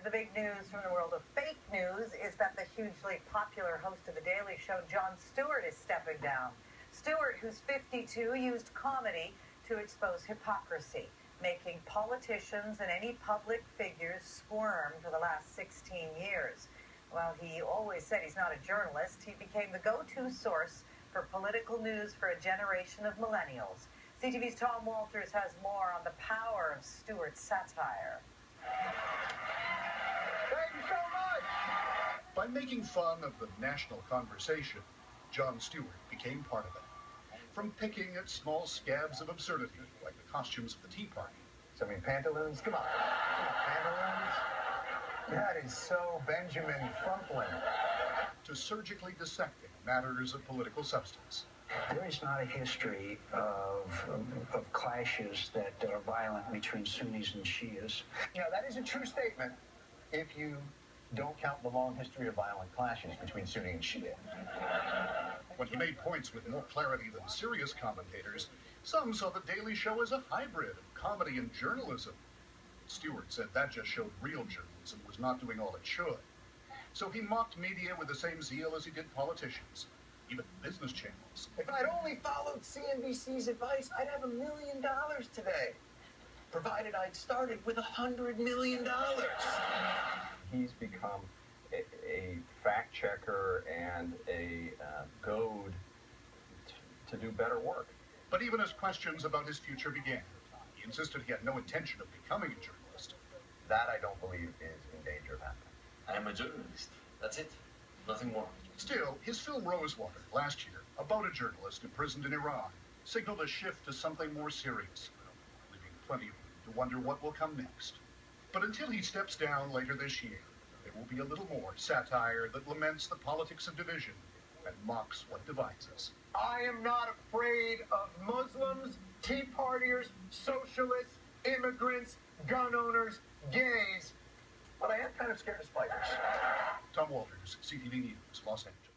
The big news from the world of fake news is that the hugely popular host of The Daily Show, Jon Stewart, is stepping down. Stewart, who's 52, used comedy to expose hypocrisy, making politicians and any public figures squirm for the last 16 years. While he always said he's not a journalist, he became the go-to source for political news for a generation of millennials. CTV's Tom Walters has more on the power of Stewart's satire. Thank you so much! By making fun of the national conversation, Jon Stewart became part of it. From picking at small scabs of absurdity, like the costumes of the Tea Party. So, I mean, pantaloons? Come on. Pantaloons? That is so Benjamin Franklin. To surgically dissecting matters of political substance. There is not a history of clashes that are violent between Sunnis and Shias. You know, that is a true statement if you don't count the long history of violent clashes between Sunni and Shia. When he made points with more clarity than serious commentators, some saw The Daily Show as a hybrid of comedy and journalism. Stewart said that just showed real journalism was not doing all it should. So he mocked media with the same zeal as he did politicians, even business channels. If I'd only followed CNBC's advice, I'd have $1 million today, provided I'd started with $100 million. He's become a fact checker and a goad to do better work. But even as questions about his future began, he insisted he had no intention of becoming a journalist. That I don't believe is in danger of happening. I am a journalist. That's it. Nothing more. Still, his film Rosewater last year, about a journalist imprisoned in Iran, signaled a shift to something more serious, leaving plenty of room to wonder what will come next. But until he steps down later this year, there will be a little more satire that laments the politics of division and mocks what divides us. I am not afraid of Muslims, Tea Partiers, socialists, immigrants, gun owners, gays, but I am kind of scared of spiders. Tom Walters, CTV News, Los Angeles.